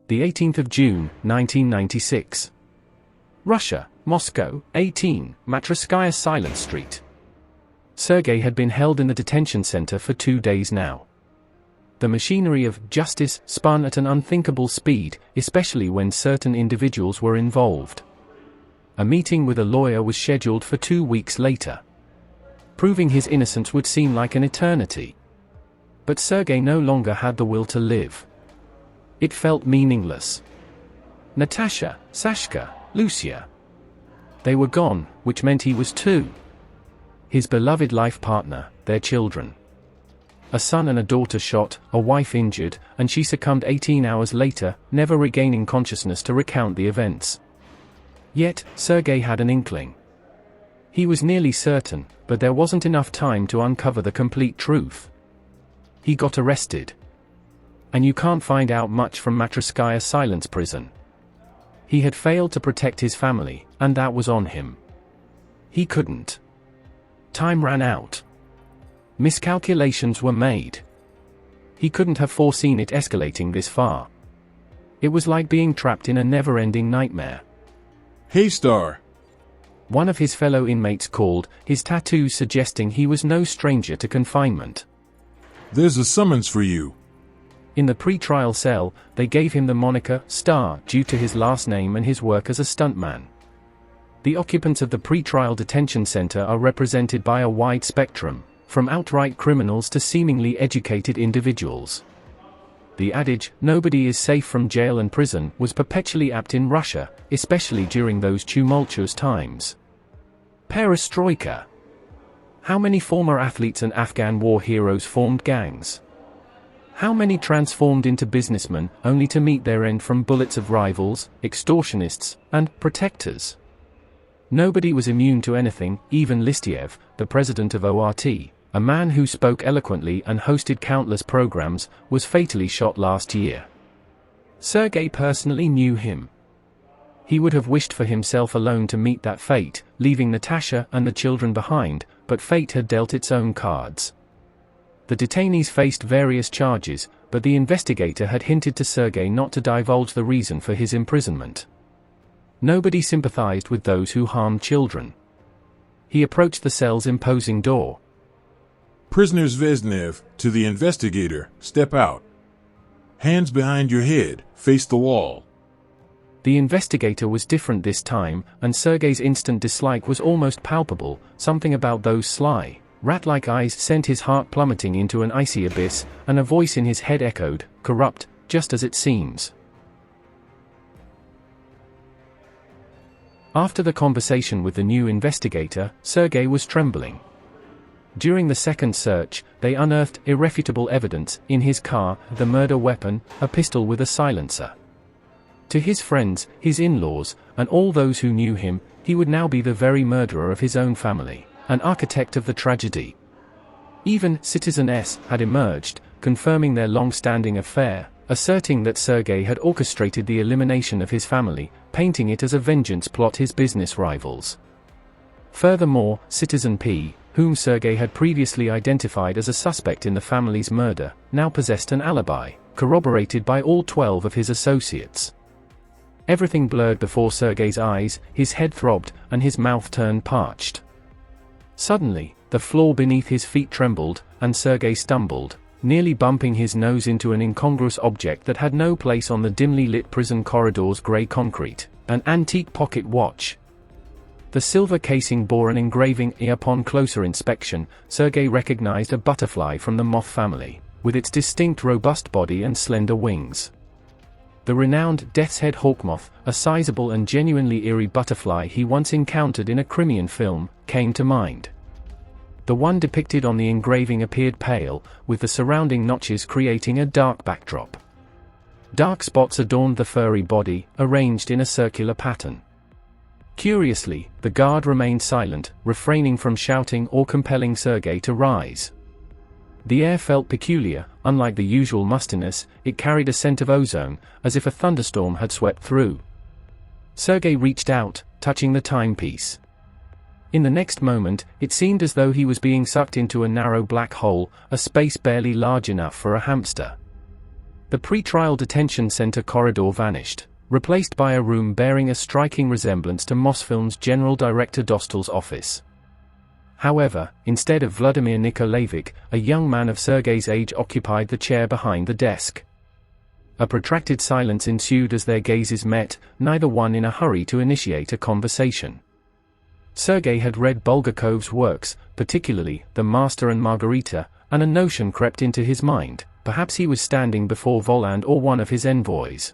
The 18th of June, 1996. Russia, Moscow, 18, Matryoshkaya Silent Street. Sergei had been held in the detention center for 2 days now. The machinery of justice spun at an unthinkable speed, especially when certain individuals were involved. A meeting with a lawyer was scheduled for 2 weeks later. Proving his innocence would seem like an eternity. But Sergei no longer had the will to live. It felt meaningless. Natasha, Sashka, Lucia. They were gone, which meant he was too. His beloved life partner, their children. A son and a daughter shot, a wife injured, and she succumbed 18 hours later, never regaining consciousness to recount the events. Yet, Sergei had an inkling. He was nearly certain, but there wasn't enough time to uncover the complete truth. He got arrested. And you can't find out much from Matryoshkaya Silence Prison. He had failed to protect his family, and that was on him. He couldn't. Time ran out. Miscalculations were made. He couldn't have foreseen it escalating this far. It was like being trapped in a never-ending nightmare. "Hey, Star," one of his fellow inmates called, his tattoo suggesting he was no stranger to confinement. "There's a summons for you." In the pre-trial cell, they gave him the moniker Star due to his last name and his work as a stuntman. The occupants of the pre-trial detention center are represented by a wide spectrum, from outright criminals to seemingly educated individuals. The adage, "nobody is safe from jail and prison," was perpetually apt in Russia, especially during those tumultuous times. Perestroika. How many former athletes and Afghan war heroes formed gangs? How many transformed into businessmen, only to meet their end from bullets of rivals, extortionists, and protectors? Nobody was immune to anything. Even Listiev, the president of ORT, a man who spoke eloquently and hosted countless programs, was fatally shot last year. Sergei personally knew him. He would have wished for himself alone to meet that fate, leaving Natasha and the children behind, but fate had dealt its own cards. The detainees faced various charges, but the investigator had hinted to Sergei not to divulge the reason for his imprisonment. Nobody sympathized with those who harmed children. He approached the cell's imposing door. "Prisoner Zvezdnev, to the investigator, step out. Hands behind your head, face the wall." The investigator was different this time, and Sergei's instant dislike was almost palpable. Something about those sly, rat-like eyes sent his heart plummeting into an icy abyss, and a voice in his head echoed, "Corrupt, just as it seems." After the conversation with the new investigator, Sergei was trembling. During the second search, they unearthed irrefutable evidence in his car, the murder weapon, a pistol with a silencer. To his friends, his in-laws, and all those who knew him, he would now be the very murderer of his own family, an architect of the tragedy. Even Citizen S had emerged, confirming their long-standing affair, asserting that Sergei had orchestrated the elimination of his family, painting it as a vengeance plot his business rivals. Furthermore, Citizen P, whom Sergei had previously identified as a suspect in the family's murder, now possessed an alibi, corroborated by all 12 of his associates. Everything blurred before Sergei's eyes, his head throbbed, and his mouth turned parched. Suddenly, the floor beneath his feet trembled, and Sergei stumbled, nearly bumping his nose into an incongruous object that had no place on the dimly lit prison corridor's grey concrete, an antique pocket watch. The silver casing bore an engraving. Upon closer inspection, Sergei recognized a butterfly from the moth family, with its distinct robust body and slender wings. The renowned Death's Head hawkmoth, a sizable and genuinely eerie butterfly he once encountered in a Crimean film, came to mind. The one depicted on the engraving appeared pale, with the surrounding notches creating a dark backdrop. Dark spots adorned the furry body, arranged in a circular pattern. Curiously, the guard remained silent, refraining from shouting or compelling Sergei to rise. The air felt peculiar. Unlike the usual mustiness, it carried a scent of ozone, as if a thunderstorm had swept through. Sergei reached out, touching the timepiece. In the next moment, it seemed as though he was being sucked into a narrow black hole, a space barely large enough for a hamster. The pre-trial detention center corridor vanished, replaced by a room bearing a striking resemblance to Mosfilm's General Director Dostal's office. However, instead of Vladimir Nikolaevich, a young man of Sergei's age occupied the chair behind the desk. A protracted silence ensued as their gazes met, neither one in a hurry to initiate a conversation. Sergei had read Bulgakov's works, particularly The Master and Margarita, and a notion crept into his mind: perhaps he was standing before Voland or one of his envoys.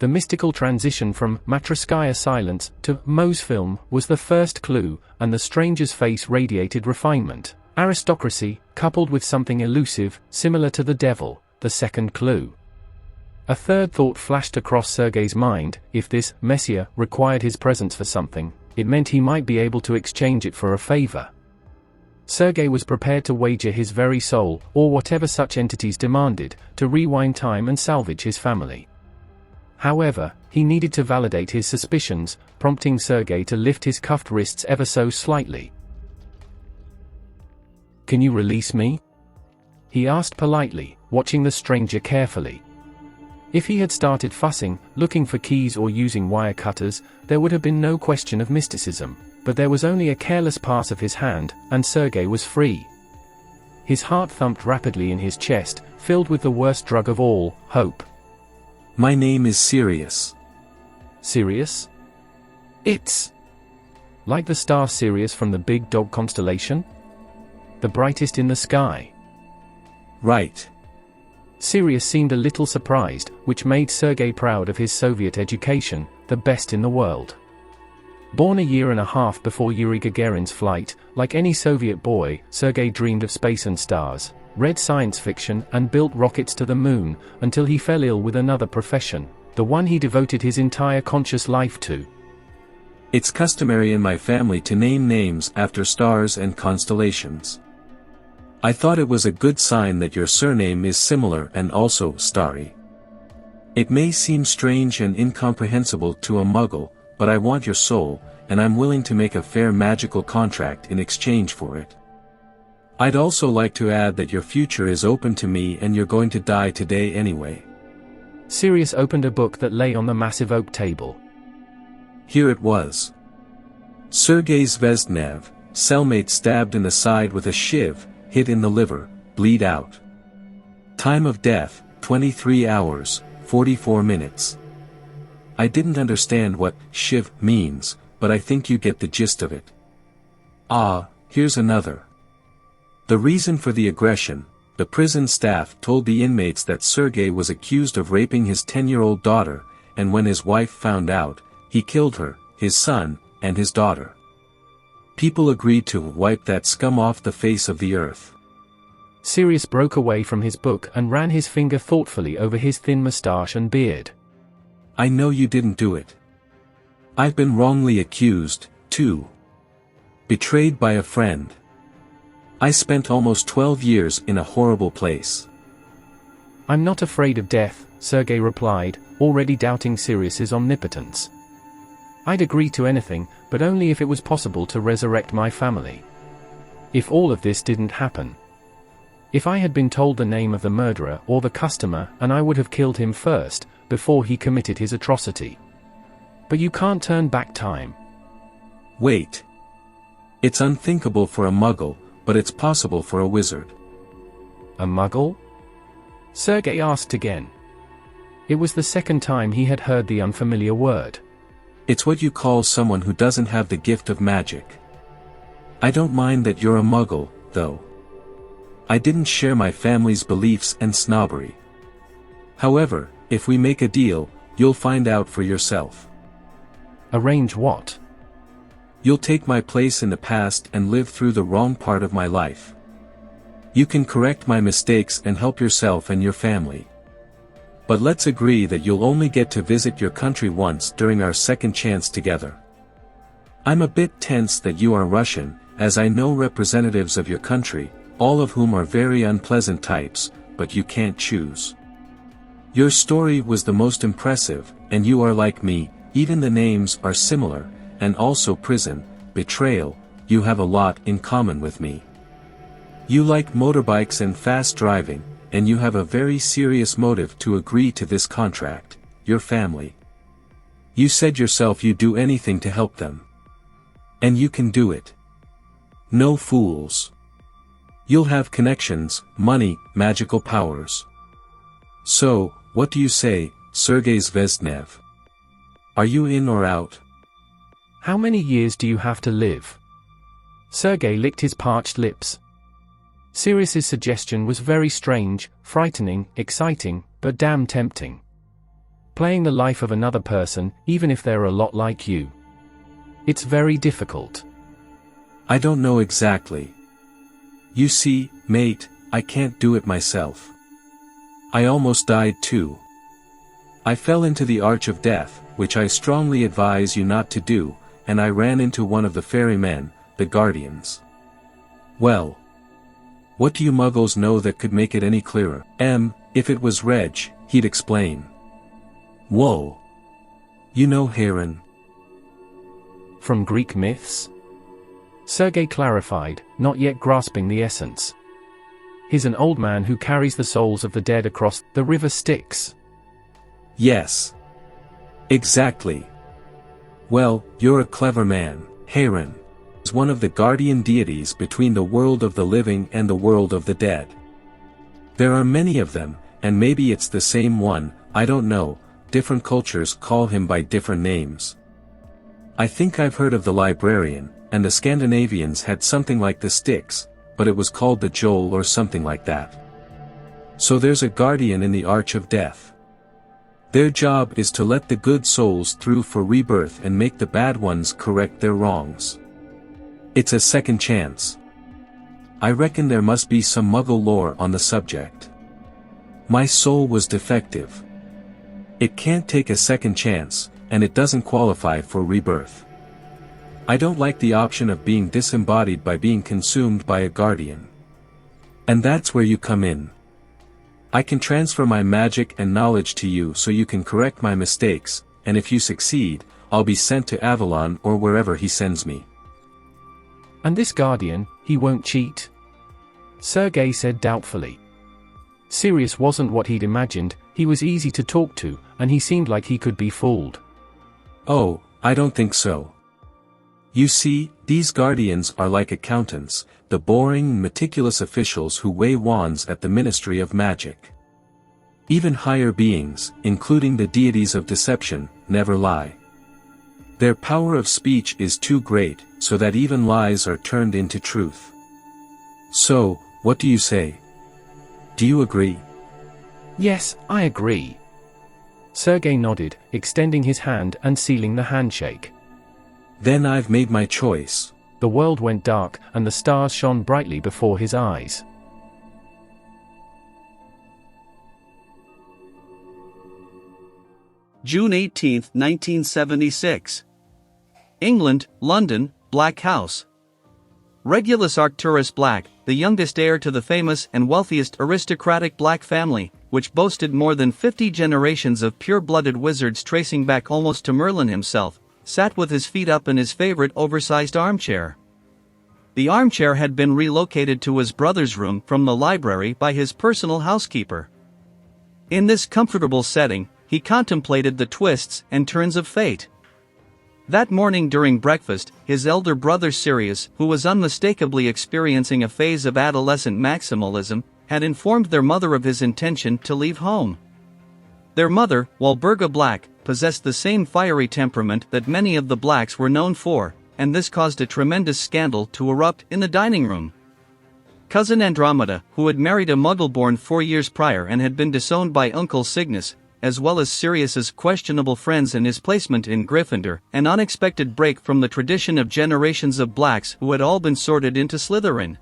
The mystical transition from Matroskaya silence to Mosfilm was the first clue, and the stranger's face radiated refinement, aristocracy, coupled with something elusive, similar to the devil, the second clue. A third thought flashed across Sergei's mind: if this messiah required his presence for something, it meant he might be able to exchange it for a favor. Sergei was prepared to wager his very soul, or whatever such entities demanded, to rewind time and salvage his family. However, he needed to validate his suspicions, prompting Sergei to lift his cuffed wrists ever so slightly. "Can you release me?" he asked politely, watching the stranger carefully. If he had started fussing, looking for keys or using wire cutters, there would have been no question of mysticism, but there was only a careless pass of his hand, and Sergei was free. His heart thumped rapidly in his chest, filled with the worst drug of all, hope. "My name is Sirius." "Sirius? It's like the star Sirius from the Big Dog constellation? The brightest in the sky?" "Right." Sirius seemed a little surprised, which made Sergei proud of his Soviet education, the best in the world. Born a year and a half before Yuri Gagarin's flight, like any Soviet boy, Sergei dreamed of space and stars, read science fiction, and built rockets to the moon, until he fell ill with another profession, the one he devoted his entire conscious life to. "It's customary in my family to name names after stars and constellations. I thought it was a good sign that your surname is similar and also starry. It may seem strange and incomprehensible to a muggle, but I want your soul, and I'm willing to make a fair magical contract in exchange for it. I'd also like to add that your future is open to me and you're going to die today anyway." Sirius opened a book that lay on the massive oak table. Here it was. Sergei Zvezdnev, cellmate stabbed in the side with a shiv, hit in the liver, bleed out. Time of death, 23 hours, 44 minutes. I didn't understand what shiv means, but I think you get the gist of it. Ah, here's another. The reason for the aggression: the prison staff told the inmates that Sergei was accused of raping his 10-year-old daughter, and when his wife found out, he killed her, his son, and his daughter. People agreed to wipe that scum off the face of the earth. Sirius broke away from his book and ran his finger thoughtfully over his thin mustache and beard. "I know you didn't do it. I've been wrongly accused, too. Betrayed by a friend. I spent almost 12 years in a horrible place." "I'm not afraid of death," Sergei replied, already doubting Sirius's omnipotence. "I'd agree to anything, but only if it was possible to resurrect my family. If all of this didn't happen. If I had been told the name of the murderer or the customer, and I would have killed him first, before he committed his atrocity. But you can't turn back time." "Wait. It's unthinkable for a muggle, but it's possible for a wizard." "A muggle?" Sergei asked again. It was the second time he had heard the unfamiliar word. "It's what you call someone who doesn't have the gift of magic. I don't mind that you're a muggle, though. I didn't share my family's beliefs and snobbery. However, if we make a deal, you'll find out for yourself." "Arrange what?" "You'll take my place in the past and live through the wrong part of my life. You can correct my mistakes and help yourself and your family. But let's agree that you'll only get to visit your country once during our second chance together. I'm a bit tense that you are Russian, as I know representatives of your country, all of whom are very unpleasant types, but you can't choose. Your story was the most impressive, and you are like me, even the names are similar, and also prison, betrayal, you have a lot in common with me. You like motorbikes and fast driving, and you have a very serious motive to agree to this contract, your family. You said yourself you'd do anything to help them. And you can do it. No fools. You'll have connections, money, magical powers. So, what do you say, Sergei Zvezdnev? Are you in or out? How many years do you have to live? Sergey licked his parched lips. Sirius's suggestion was very strange, frightening, exciting, but damn tempting. Playing the life of another person, even if they're a lot like you. It's very difficult. I don't know exactly. You see, mate, I can't do it myself. I almost died too. I fell into the Arch of Death, which I strongly advise you not to do, and I ran into one of the ferrymen, the Guardians. Well. What do you muggles know that could make it any clearer? If it was Reg, he'd explain. Whoa. You know Heron? From Greek myths? Sergey clarified, not yet grasping the essence. He's an old man who carries the souls of the dead across the river Styx. Yes. Exactly. Well, you're a clever man. Heron is one of the guardian deities between the world of the living and the world of the dead. There are many of them, and maybe it's the same one, I don't know, different cultures call him by different names. I think I've heard of the librarian, and the Scandinavians had something like the Styx, but it was called the Joel or something like that. So there's a guardian in the Arch of Death. Their job is to let the good souls through for rebirth and make the bad ones correct their wrongs. It's a second chance. I reckon there must be some Muggle lore on the subject. My soul was defective. It can't take a second chance, and it doesn't qualify for rebirth. I don't like the option of being disembodied by being consumed by a guardian. And that's where you come in. I can transfer my magic and knowledge to you so you can correct my mistakes, and if you succeed, I'll be sent to Avalon or wherever he sends me. And this guardian, he won't cheat? Sergey said doubtfully. Sirius wasn't what he'd imagined, he was easy to talk to, and he seemed like he could be fooled. Oh, I don't think so. You see, these guardians are like accountants, the boring, meticulous officials who weigh wands at the Ministry of Magic. Even higher beings, including the deities of deception, never lie. Their power of speech is too great, so that even lies are turned into truth. So, what do you say? Do you agree? Yes, I agree. Sergey nodded, extending his hand and sealing the handshake. Then I've made my choice. The world went dark, and the stars shone brightly before his eyes. June 18, 1976. England, London, Black House. Regulus Arcturus Black, the youngest heir to the famous and wealthiest aristocratic Black family, which boasted more than 50 generations of pure-blooded wizards tracing back almost to Merlin himself, sat with his feet up in his favorite oversized armchair. The armchair had been relocated to his brother's room from the library by his personal housekeeper. In this comfortable setting, he contemplated the twists and turns of fate. That morning during breakfast, his elder brother Sirius, who was unmistakably experiencing a phase of adolescent maximalism, had informed their mother of his intention to leave home. Their mother, Walburga Black, possessed the same fiery temperament that many of the Blacks were known for, and this caused a tremendous scandal to erupt in the dining room. Cousin Andromeda, who had married a Muggle born 4 years prior and had been disowned by Uncle Cygnus, as well as Sirius's questionable friends and his placement in Gryffindor, an unexpected break from the tradition of generations of Blacks who had all been sorted into Slytherin.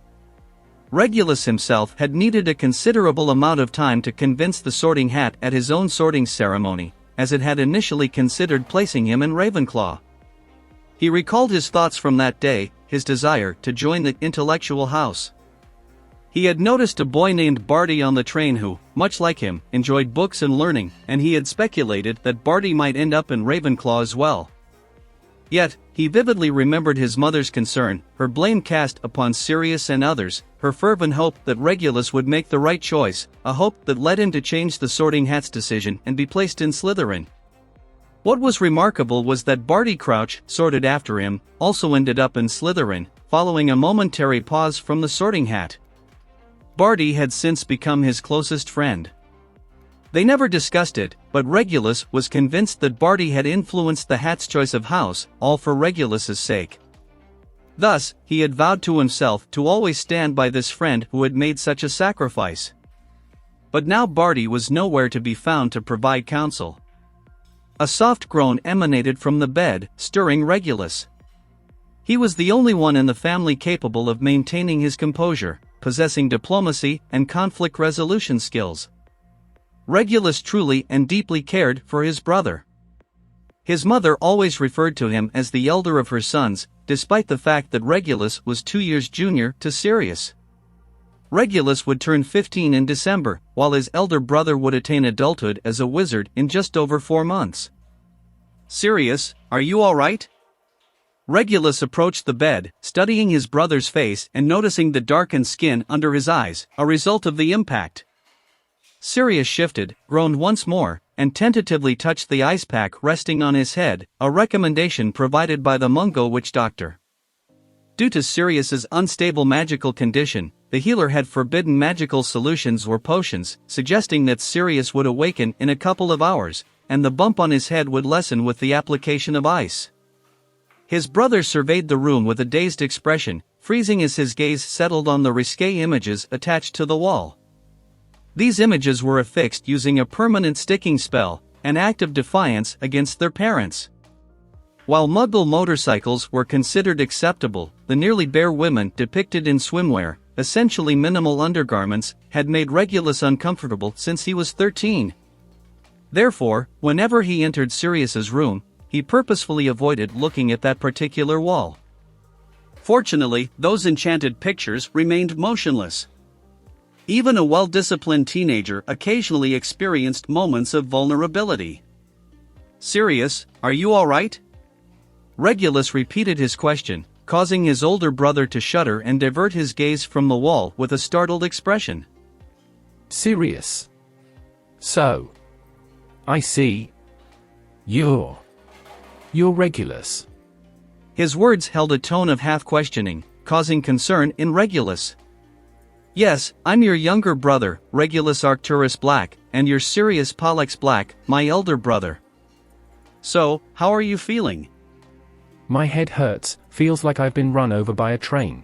Regulus himself had needed a considerable amount of time to convince the Sorting Hat at his own sorting ceremony, as it had initially considered placing him in Ravenclaw. He recalled his thoughts from that day, his desire to join the intellectual house. He had noticed a boy named Barty on the train who, much like him, enjoyed books and learning, and he had speculated that Barty might end up in Ravenclaw as well. Yet, he vividly remembered his mother's concern, her blame cast upon Sirius and others, her fervent hope that Regulus would make the right choice, a hope that led him to change the Sorting Hat's decision and be placed in Slytherin. What was remarkable was that Barty Crouch, sorted after him, also ended up in Slytherin, following a momentary pause from the Sorting Hat. Barty had since become his closest friend. They never discussed it, but Regulus was convinced that Barty had influenced the Hat's choice of house, all for Regulus's sake. Thus, he had vowed to himself to always stand by this friend who had made such a sacrifice. But now Barty was nowhere to be found to provide counsel. A soft groan emanated from the bed, stirring Regulus. He was the only one in the family capable of maintaining his composure, possessing diplomacy and conflict resolution skills. Regulus truly and deeply cared for his brother. His mother always referred to him as the elder of her sons, despite the fact that Regulus was 2 years junior to Sirius. Regulus would turn 15 in December, while his elder brother would attain adulthood as a wizard in just over 4 months. "Sirius, are you all right?" Regulus approached the bed, studying his brother's face and noticing the darkened skin under his eyes, a result of the impact. Sirius shifted, groaned once more, and tentatively touched the ice pack resting on his head, a recommendation provided by the Mungo witch doctor. Due to Sirius's unstable magical condition, the healer had forbidden magical solutions or potions, suggesting that Sirius would awaken in a couple of hours, and the bump on his head would lessen with the application of ice. His brother surveyed the room with a dazed expression, freezing as his gaze settled on the risque images attached to the wall. These images were affixed using a permanent sticking spell, an act of defiance against their parents. While Muggle motorcycles were considered acceptable, the nearly bare women depicted in swimwear, essentially minimal undergarments, had made Regulus uncomfortable since he was 13. Therefore, whenever he entered Sirius's room, he purposefully avoided looking at that particular wall. Fortunately, those enchanted pictures remained motionless. Even a well-disciplined teenager occasionally experienced moments of vulnerability. "Sirius, are you all right?" Regulus repeated his question, causing his older brother to shudder and divert his gaze from the wall with a startled expression. "Sirius. So. I see. You're Regulus." His words held a tone of half-questioning, causing concern in Regulus. "Yes, I'm your younger brother, Regulus Arcturus Black, and your Sirius Pollux Black, my elder brother. So, how are you feeling?" "My head hurts, feels like I've been run over by a train.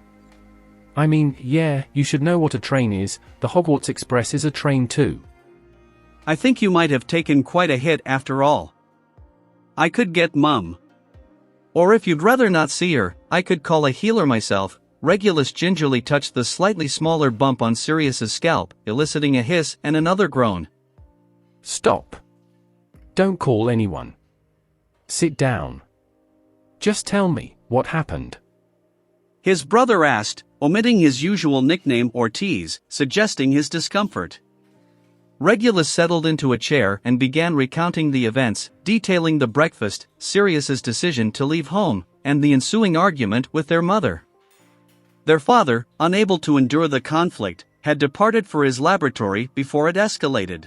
I mean, yeah, you should know what a train is, the Hogwarts Express is a train too." "I think you might have taken quite a hit after all. I could get Mum. Or if you'd rather not see her, I could call a healer myself." Regulus gingerly touched the slightly smaller bump on Sirius's scalp, eliciting a hiss and another groan. "Stop. Don't call anyone. Sit down. Just tell me, what happened?" His brother asked, omitting his usual nickname or tease, suggesting his discomfort. Regulus settled into a chair and began recounting the events, detailing the breakfast, Sirius's decision to leave home, and the ensuing argument with their mother. Their father, unable to endure the conflict, had departed for his laboratory before it escalated.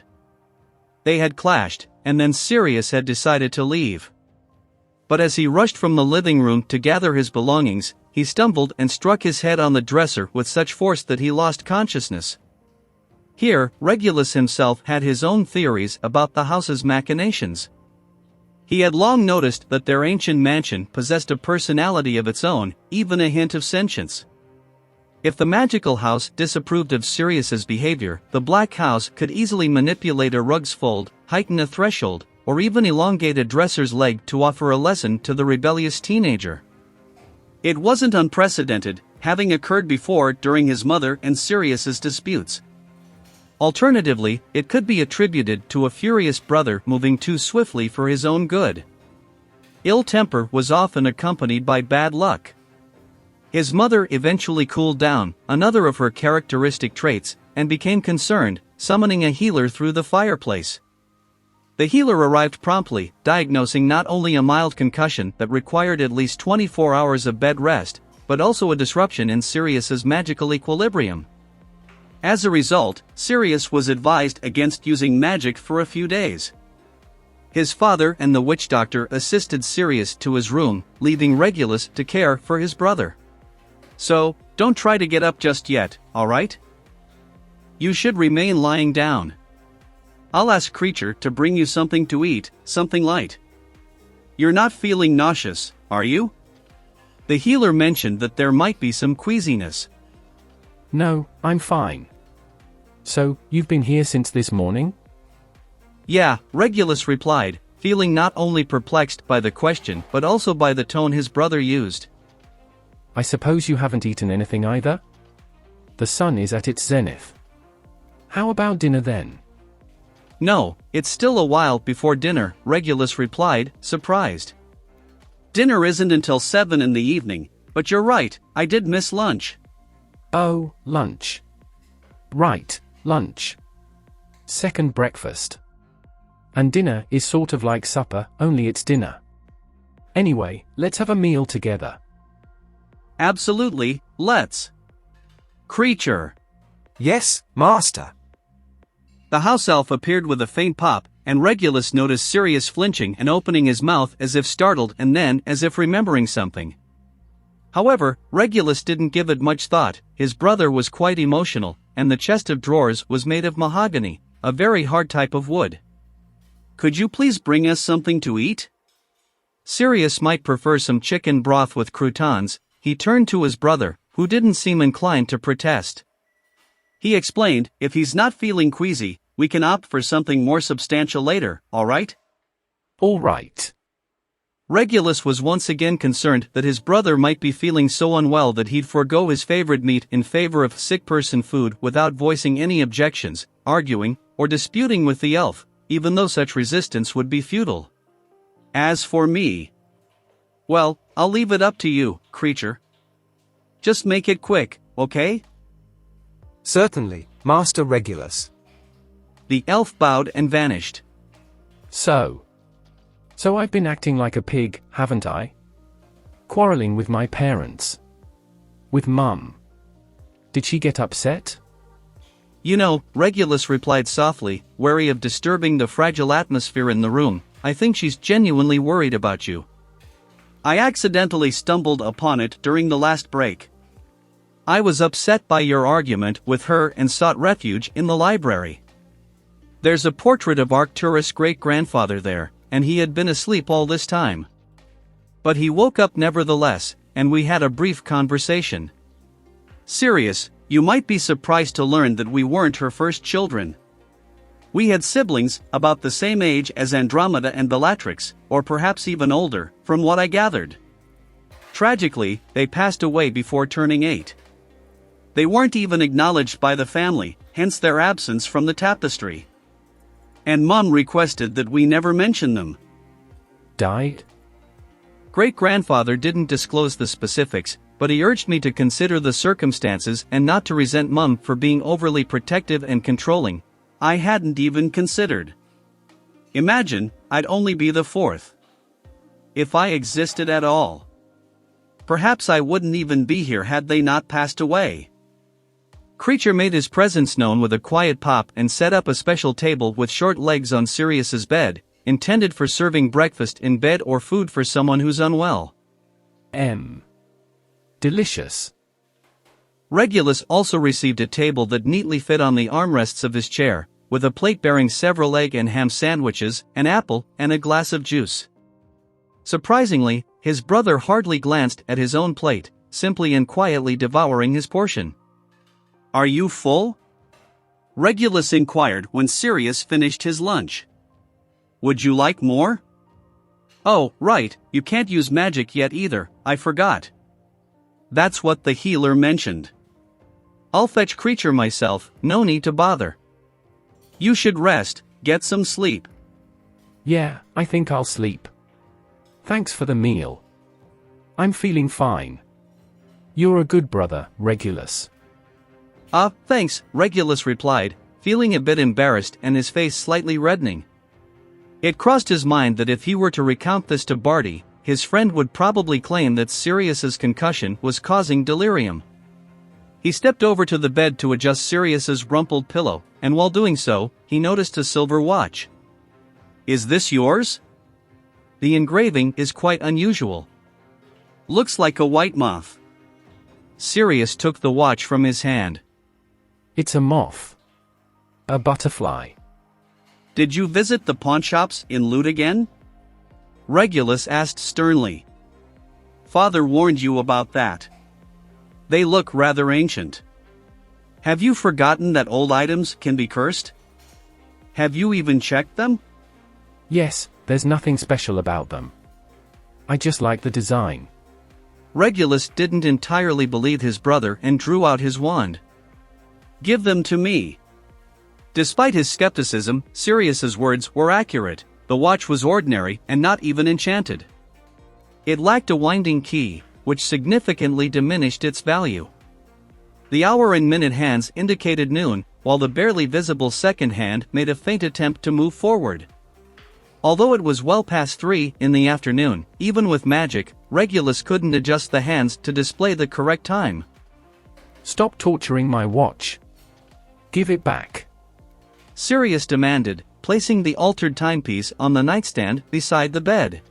They had clashed, and then Sirius had decided to leave. But as he rushed from the living room to gather his belongings, he stumbled and struck his head on the dresser with such force that he lost consciousness. Here, Regulus himself had his own theories about the house's machinations. He had long noticed that their ancient mansion possessed a personality of its own, even a hint of sentience. If the magical house disapproved of Sirius's behavior, the Black House could easily manipulate a rug's fold, heighten a threshold, or even elongate a dresser's leg to offer a lesson to the rebellious teenager. It wasn't unprecedented, having occurred before during his mother and Sirius's disputes. Alternatively, it could be attributed to a furious brother moving too swiftly for his own good. Ill temper was often accompanied by bad luck. His mother eventually cooled down, another of her characteristic traits, and became concerned, summoning a healer through the fireplace. The healer arrived promptly, diagnosing not only a mild concussion that required at least 24 hours of bed rest, but also a disruption in Sirius's magical equilibrium. As a result, Sirius was advised against using magic for a few days. His father and the witch doctor assisted Sirius to his room, leaving Regulus to care for his brother. So, don't try to get up just yet, alright? You should remain lying down. I'll ask Creature to bring you something to eat, something light. You're not feeling nauseous, are you? The healer mentioned that there might be some queasiness. No, I'm fine. So, you've been here since this morning? Yeah, Regulus replied, feeling not only perplexed by the question but also by the tone his brother used. I suppose you haven't eaten anything either? The sun is at its zenith. How about dinner then? No, it's still a while before dinner, Regulus replied, surprised. Dinner isn't until 7 in the evening, but you're right, I did miss lunch. Oh, lunch. Right, lunch. Second breakfast. And dinner is sort of like supper, only it's dinner. Anyway, let's have a meal together. Absolutely, let's. Creature. Yes, master. The house elf appeared with a faint pop, and Regulus noticed Sirius flinching and opening his mouth as if startled and then as if remembering something. However, Regulus didn't give it much thought. His brother was quite emotional, and the chest of drawers was made of mahogany, a very hard type of wood. Could you please bring us something to eat? Sirius might prefer some chicken broth with croutons. He turned to his brother, who didn't seem inclined to protest. He explained, if he's not feeling queasy, we can opt for something more substantial later, alright? Alright. Regulus was once again concerned that his brother might be feeling so unwell that he'd forego his favorite meat in favor of sick person food without voicing any objections, arguing, or disputing with the elf, even though such resistance would be futile. As for me, well, I'll leave it up to you, Creature. Just make it quick, okay? Certainly, Master Regulus. The elf bowed and vanished. So I've been acting like a pig, haven't I? Quarreling with my parents. With Mum. Did she get upset? You know, Regulus replied softly, wary of disturbing the fragile atmosphere in the room, I think she's genuinely worried about you. I accidentally stumbled upon it during the last break. I was upset by your argument with her and sought refuge in the library. There's a portrait of Arcturus' great-grandfather there, and he had been asleep all this time. But he woke up nevertheless, and we had a brief conversation. Sirius, you might be surprised to learn that we weren't her first children. We had siblings, about the same age as Andromeda and Bellatrix, or perhaps even older, from what I gathered. Tragically, they passed away before turning 8. They weren't even acknowledged by the family, hence their absence from the tapestry. And Mum requested that we never mention them. Died? Great-grandfather didn't disclose the specifics, but he urged me to consider the circumstances and not to resent Mum for being overly protective and controlling. I hadn't even considered. Imagine, I'd only be the 4th. If I existed at all. Perhaps I wouldn't even be here had they not passed away. Creature made his presence known with a quiet pop and set up a special table with short legs on Sirius's bed, intended for serving breakfast in bed or food for someone who's unwell. Delicious. Regulus also received a table that neatly fit on the armrests of his chair, with a plate bearing several egg and ham sandwiches, an apple, and a glass of juice. Surprisingly, his brother hardly glanced at his own plate, simply and quietly devouring his portion. Are you full? Regulus inquired when Sirius finished his lunch. Would you like more? Oh, right, you can't use magic yet either, I forgot. That's what the healer mentioned. I'll fetch Creature myself, no need to bother. You should rest, get some sleep. Yeah, I think I'll sleep. Thanks for the meal. I'm feeling fine. You're a good brother, Regulus. Thanks, Regulus replied, feeling a bit embarrassed and his face slightly reddening. It crossed his mind that if he were to recount this to Barty, his friend would probably claim that Sirius's concussion was causing delirium. He stepped over to the bed to adjust Sirius's rumpled pillow, and while doing so, he noticed a silver watch. "Is this yours?" "The engraving is quite unusual. Looks like a white moth." Sirius took the watch from his hand. It's a moth. A butterfly. "Did you visit the pawnshops in Lute again?" Regulus asked sternly. "Father warned you about that. They look rather ancient. Have you forgotten that old items can be cursed? Have you even checked them?" Yes, there's nothing special about them. I just like the design. Regulus didn't entirely believe his brother and drew out his wand. "Give them to me." Despite his skepticism, Sirius's words were accurate. The watch was ordinary and not even enchanted. It lacked a winding key, which significantly diminished its value. The hour and minute hands indicated noon, while the barely visible second hand made a faint attempt to move forward. Although it was well past 3 in the afternoon, even with magic, Regulus couldn't adjust the hands to display the correct time. Stop torturing my watch. Give it back. Sirius demanded, placing the altered timepiece on the nightstand beside the bed.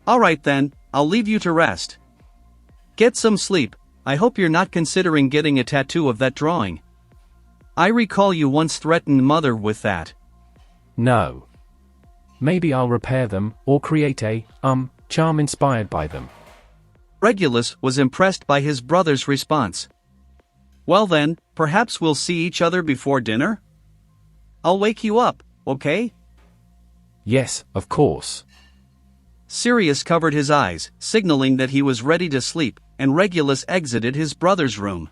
"All right then, I'll leave you to rest. Get some sleep. I hope you're not considering getting a tattoo of that drawing. I recall you once threatened Mother with that." No. Maybe I'll repair them, or create a, charm inspired by them. Regulus was impressed by his brother's response. "Well then, perhaps we'll see each other before dinner? I'll wake you up, okay?" Yes, of course. Sirius covered his eyes, signaling that he was ready to sleep, and Regulus exited his brother's room.